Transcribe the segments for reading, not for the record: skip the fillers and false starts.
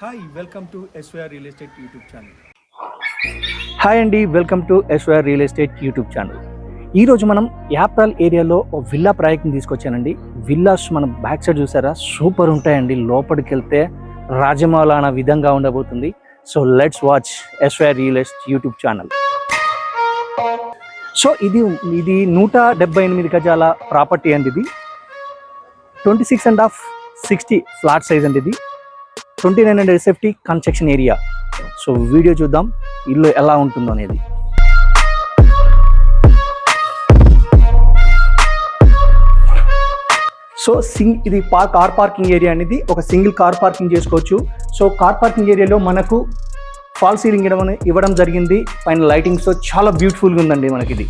Hi welcome to SYR real estate YouTube channel. Hi అండి, welcome to SYR real estate YouTube channel. ఈరోజు మనం యాప్రాల్ ఏరియాలో ఒక villa ప్రాజెక్ట్ని తీసుకొచ్చానండి. విల్లాస్ మనం బ్యాక్ సైడ్ చూసారా, సూపర్ ఉంటాయండి. లోపలికి వెళ్తే రాజమౌళి అన్న విధంగా ఉండబోతుంది. So let's watch SYR real estate YouTube channel. So ఇది 178 గజాల ప్రాపర్టీ అండి. ఇది 26.5 60 ఫ్లాట్ సైజ్ అండి. ఇది 2900 SFT construction area. So video చూద్దాం ఇల్లు ఎలా ఉంటుందో అనేది. సో ఇది కార్ పార్కింగ్ ఏరియా అనేది ఒక సింగిల్ కార్ పార్కింగ్ చేసుకోవచ్చు. సో కార్ పార్కింగ్ ఏరియాలో మనకు ఫాల్ సీలింగ్ ఇవ్వడం జరిగింది. పైన లైటింగ్స్తో చాలా బ్యూటిఫుల్గా ఉందండి మనకి ఇది.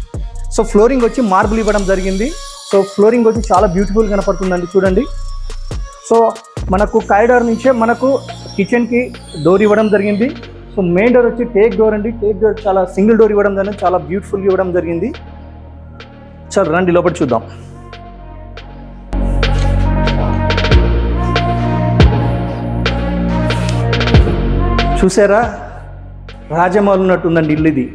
సో ఫ్లోరింగ్ వచ్చి మార్బుల్ ఇవ్వడం జరిగింది. సో ఫ్లోరింగ్ వచ్చి చాలా బ్యూటిఫుల్ కనపడుతుందండి, చూడండి. సో మనకు కారిడార్ నుంచే మనకు కిచెన్కి డోర్ ఇవ్వడం జరిగింది. సో మెయిన్ డోర్ వచ్చి టేక్ డోర్ అండి. టేక్ డోర్ చాలా సింగిల్ డోర్ ఇవ్వడం జరిగింది, చాలా బ్యూటిఫుల్గా ఇవ్వడం జరిగింది. సార్ రండి లోపల చూద్దాం. చూసారా, రాజమహల్ ఉన్నట్టుందండి ఇల్లు. ఇది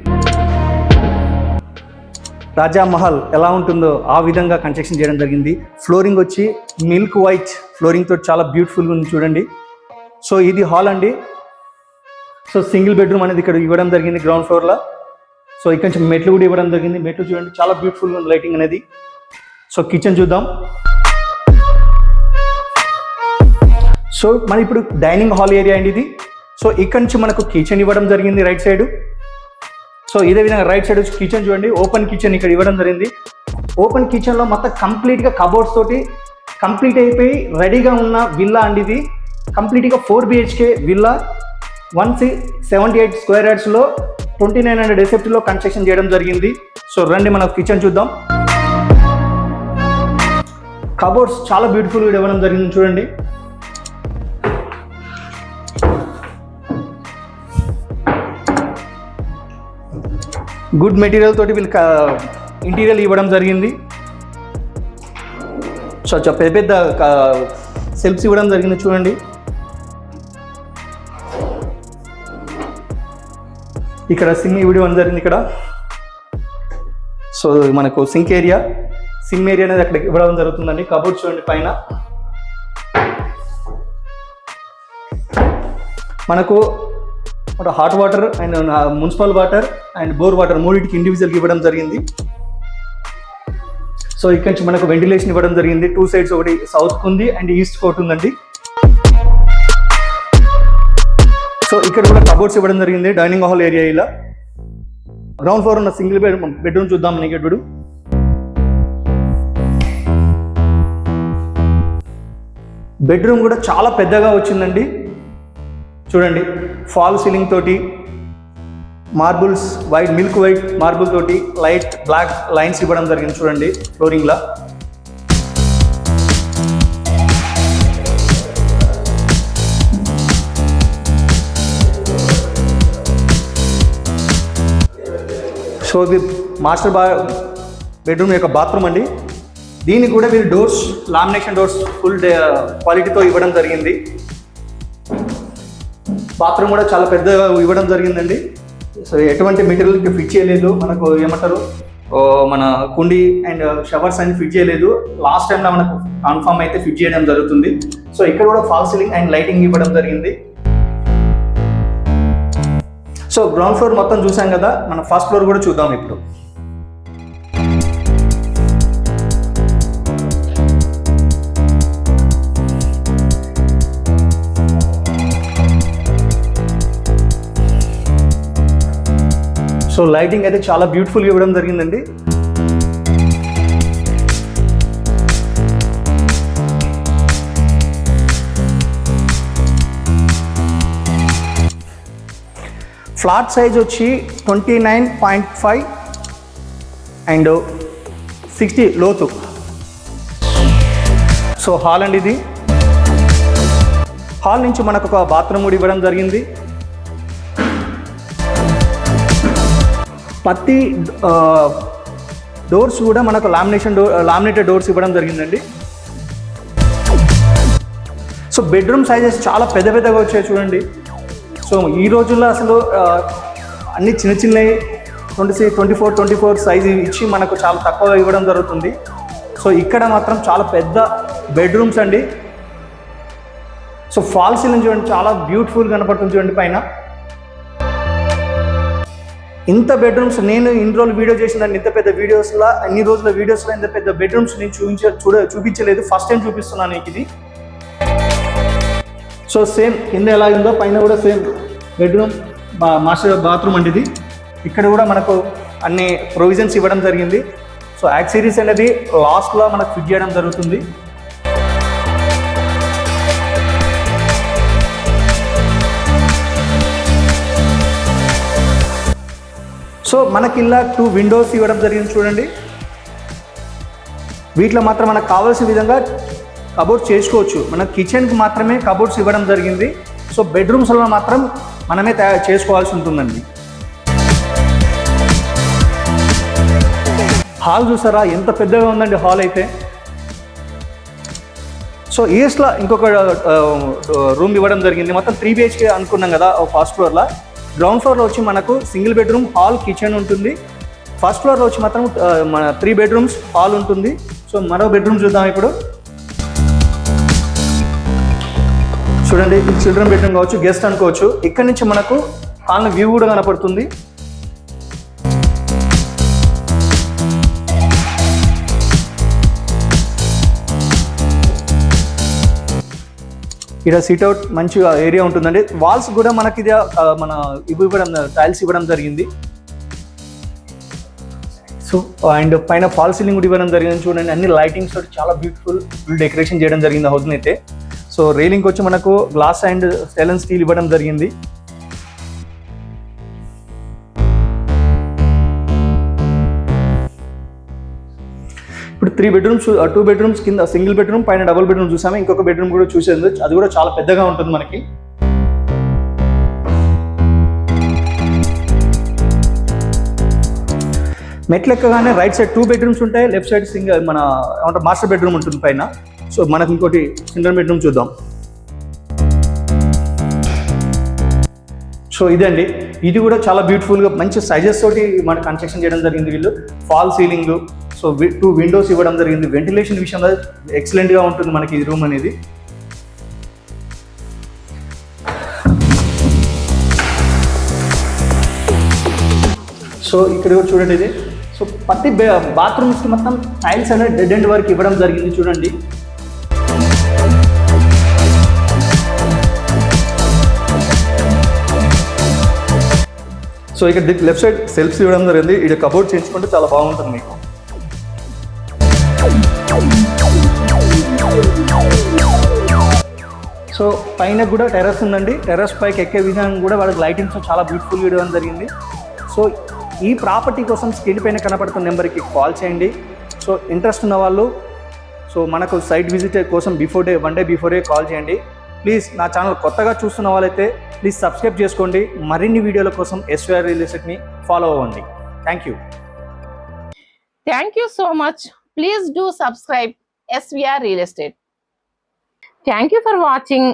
రాజమహల్ ఎలా ఉంటుందో ఆ విధంగా కన్స్ట్రక్షన్ చేయడం జరిగింది. ఫ్లోరింగ్ వచ్చి మిల్క్ వైట్ ఫ్లోరింగ్ తోటి చాలా బ్యూటిఫుల్గా ఉంది, చూడండి. సో ఇది హాల్ అండి. సో సింగిల్ బెడ్రూమ్ అనేది ఇక్కడ ఇవ్వడం జరిగింది గ్రౌండ్ ఫ్లోర్లో. సో ఇక్కడ నుంచి మెట్లు కూడా ఇవ్వడం జరిగింది. మెట్లు చూడండి, చాలా బ్యూటిఫుల్గా ఉంది లైటింగ్ అనేది. సో కిచెన్ చూద్దాం. సో మన ఇప్పుడు డైనింగ్ హాల్ ఏరియా అండి ఇది. సో ఇక్కడ నుంచి మనకు కిచెన్ ఇవ్వడం జరిగింది రైట్ సైడ్. సో ఇదే విధంగా రైట్ సైడ్ వచ్చి కిచెన్ చూడండి, ఓపెన్ కిచెన్ ఇక్కడ ఇవ్వడం జరిగింది. ఓపెన్ కిచెన్లో మొత్తం కంప్లీట్గా కబోర్డ్స్ తోటి కంప్లీట్ అయిపోయి రెడీగా ఉన్న విల్లా అండి ఇది. కంప్లీట్గా 4 BHK విల్లా 178 స్క్వేర్ యార్డ్స్లో 2900 SFTలో కన్స్ట్రక్షన్ చేయడం జరిగింది. సో రండి మనం కిచెన్ చూద్దాం. కబోర్డ్స్ చాలా బ్యూటిఫుల్గా ఇవ్వడం జరిగింది, చూడండి. గుడ్ మెటీరియల్ తోటి వీళ్ళు ఇంటీరియర్ ఇవ్వడం జరిగింది. సో పెద్ద పెద్ద సెల్ఫ్స్ ఇవ్వడం జరిగింది, చూడండి. ఇక్కడ సింక్ ఇవ్వడం జరిగింది ఇక్కడ. సో మనకు సింక్ ఏరియా, సిమ్ ఏరియా అనేది అక్కడ ఇవ్వడం జరుగుతుందండి. కబోర్డ్ చూడండి పైన. మనకు hot water and municipal water and bore water మూడింటికి ఇండివిజువల్గా ఇవ్వడం జరిగింది. సో ఇక్కడ నుంచి మనకు వెంటిలేషన్ ఇవ్వడం జరిగింది. 2 సైడ్స్, ఒకటి సౌత్కి ఉంది అండ్ ఈస్ట్కి ఒకటి ఉందండి. సో ఇక్కడ కూడా కబోర్డ్స్ ఇవ్వడం జరిగింది డైనింగ్ హాల్ ఏరియా. ఇలా గ్రౌండ్ ఫ్లోర్ ఉన్న సింగిల్ బెడ్రూమ్ చూద్దాం మనకి. ఇప్పుడు బెడ్రూమ్ కూడా చాలా పెద్దగా వచ్చిందండి, చూడండి. ఫాల్ సీలింగ్ తోటి marbles white milk white marble తోటి లైట్ బ్లాక్ లైన్స్ ఇవ్వడం జరిగింది, చూడండి ఫ్లోరింగ్లా. సో ఇది మాస్టర్ బెడ్రూమ్ యొక్క బాత్రూమ్ అండి. దీనికి కూడా వీళ్ళు డోర్స్ లామినేషన్ డోర్స్ ఫుల్ క్వాలిటీతో ఇవ్వడం జరిగింది. బాత్రూమ్ కూడా చాలా పెద్దగా ఇవ్వడం జరిగిందండి. సో ఎటువంటి మెటీరియల్కి ఫిట్ చేయలేదు. మనకు ఏమంటారు, మన కుండీ అండ్ షవర్స్ అన్ని ఫిట్ చేయలేదు. లాస్ట్ టైంలో మనకు కన్ఫర్మ్ అయితే ఫిట్ చేయడం జరుగుతుంది. సో ఇక్కడ కూడా ఫాల్ సీలింగ్ అండ్ లైటింగ్ ఇవ్వడం జరిగింది. సో గ్రౌండ్ ఫ్లోర్ మొత్తం చూసాం కదా, మన ఫస్ట్ ఫ్లోర్ కూడా చూద్దాం ఇప్పుడు. సో లైటింగ్ అయితే చాలా బ్యూటిఫుల్గా ఇవ్వడం జరిగిందండి. ఫ్లాట్ సైజ్ వచ్చి 29.5 అండ్ 60 లోతు. సో హాల్ అండి ఇది. హాల్ నుంచి మనకు ఒక బాత్రూమ్ కూడా ఇవ్వడం జరిగింది. ప్రతి డోర్స్ కూడా మనకు లామినేటెడ్ డోర్స్ ఇవ్వడం జరిగిందండి. సో బెడ్రూమ్ సైజెస్ చాలా పెద్ద పెద్దగా వచ్చాయి చూడండి. సో ఈ రోజుల్లో అసలు అన్ని చిన్న చిన్నవి 24 సైజు ఇచ్చి మనకు చాలా తక్కువగా ఇవ్వడం జరుగుతుంది. సో ఇక్కడ మాత్రం చాలా పెద్ద బెడ్రూమ్స్ అండి. సో ఫాల్ సీలింగ్ చూడండి, చాలా బ్యూటిఫుల్ కనపడుతుంది చూడండి పైన. ఇంత బెడ్రూమ్స్ నేను ఇన్ని రోజులు వీడియో చేసిన ఇంత పెద్ద వీడియోస్లో, అన్ని రోజుల వీడియోస్లో ఇంత పెద్ద బెడ్రూమ్స్ నేను చూపించలేదు. ఫస్ట్ టైం చూపిస్తున్నాను మీకు ఇది. సో సేమ్ కింద ఎలా ఉందో పైన కూడా సేమ్ బెడ్రూమ్ మాస్టర్ బాత్రూమ్ అండి ఇది. ఇక్కడ కూడా మనకు అన్ని ప్రొవిజన్స్ ఇవ్వడం జరిగింది. సో యాక్సెసరీస్ అనేది లాస్ట్లో మనకు ఫిట్ చేయడం జరుగుతుంది. సో మనకి ఇలా 2 విండోస్ ఇవ్వడం జరిగింది చూడండి. వీటిలో మాత్రం మనకు కావాల్సిన విధంగా కబోర్డ్స్ చేసుకోవచ్చు. మన కిచెన్కి మాత్రమే కబోర్డ్స్ ఇవ్వడం జరిగింది. సో బెడ్రూమ్స్లో మాత్రం మనమే చేసుకోవాల్సి ఉంటుందండి. హాల్ చూసారా ఎంత పెద్దగా ఉందండి హాల్ అయితే. సో ఈస్ట్లో ఇంకొక రూమ్ ఇవ్వడం జరిగింది. మొత్తం 3 BHK అనుకున్నాం కదా ఫస్ట్ ఫ్లోర్లో. గ్రౌండ్ ఫ్లోర్లో వచ్చి మనకు సింగిల్ బెడ్రూమ్, హాల్, కిచెన్ ఉంటుంది. ఫస్ట్ ఫ్లోర్లో వచ్చి మాత్రం మన 3 బెడ్రూమ్స్, హాల్ ఉంటుంది. సో మరో బెడ్రూమ్ చూద్దాం ఇప్పుడు. చూడండి, చిల్డ్రన్ బెడ్రూమ్ కావచ్చు, గెస్ట్ అనుకోవచ్చు. ఇక్కడ నుంచి మనకు హాల్ వ్యూ కూడా కనపడుతుంది. ఇక్కడ సిట్అవుట్ మంచిగా ఏరియా ఉంటుందండి. వాల్స్ కూడా మనకి ఇది మన ఇవ్వడం టైల్స్ ఇవ్వడం జరిగింది. సో అండ్ పైన ఫాల్ సీలింగ్ కూడా ఇవ్వడం జరిగింది చూడండి. అన్ని లైటింగ్స్ తోటి చాలా బ్యూటిఫుల్ డెకరేషన్ చేయడం జరిగింది హౌస్ని అయితే. సో రైలింగ్ వచ్చి మనకు గ్లాస్ అండ్ స్టెయిన్లెస్ స్టీల్ ఇవ్వడం జరిగింది. ఇప్పుడు 3 బెడ్రూమ్స్, 2 బెడ్రూమ్స్ కింద సింగిల్ బెడ్రూమ్, పైన డబుల్ బెడ్రూమ్ చూసాము. ఇంకొక బెడ్రూమ్ కూడా చూసేది, అది కూడా చాలా పెద్దగా ఉంటుంది మనకి. మెట్లు ఎక్కగానే రైట్ సైడ్ 2 బెడ్రూమ్స్ ఉంటాయి, లెఫ్ట్ సైడ్ సింగిల్ మన ఏమంటారు మాస్టర్ బెడ్రూమ్ ఉంటుంది పైన. సో మనకు ఇంకోటి సింగిల్ బెడ్రూమ్ చూద్దాం. సో ఇదండి, ఇది కూడా చాలా బ్యూటిఫుల్గా మంచి సైజెస్ తోటి మన కన్స్ట్రక్షన్ చేయడం జరిగింది వీళ్ళు. ఫాల్ సీలింగ్, సో 2 విండోస్ ఇవ్వడం జరిగింది. వెంటిలేషన్ విషయంలో ఎక్సలెంట్గా ఉంటుంది మనకి ఈ రూమ్ అనేది. సో ఇక్కడ కూడా చూడండి ఇది. సో ప్రతి బాత్రూమ్స్కి మొత్తం టైల్స్ అనేది డెడ్ ఎండ్ వరకు ఇవ్వడం జరిగింది చూడండి. సో ఇక్కడ లెఫ్ట్ సైడ్ సెల్ఫ్స్ ఇవ్వడం జరిగింది. ఇక్కడ కబోర్డ్ చేయించుకుంటే చాలా బాగుంటుంది మీకు. సో పైన కూడా టెర్రస్ ఉందండి. టెర్రస్ పైకి ఎక్కే విధానం కూడా వాళ్ళకి లైటింగ్స్ చాలా బ్యూటిఫుల్గా ఇవ్వడం జరిగింది. సో ఈ ప్రాపర్టీ కోసం స్క్రీన్ పైన కనపడుతున్న నెంబర్కి కాల్ చేయండి. సో ఇంట్రెస్ట్ ఉన్న వాళ్ళు సో మనకు సైట్ విజిట్ కోసం వన్ డే బిఫోరే కాల్ చేయండి. ప్లీజ్ నా ఛానల్ కొత్తగా చూస్తున్న వాళ్ళైతే ప్లీజ్ సబ్స్క్రైబ్ చేసుకోండి. మరిన్ని వీడియోల కోసం SVR రియల్ ఎస్టేట్ని ఫాలో అవ్వండి. Thank you. Thank you so much. Please do subscribe SVR Real Estate. Thank you for watching.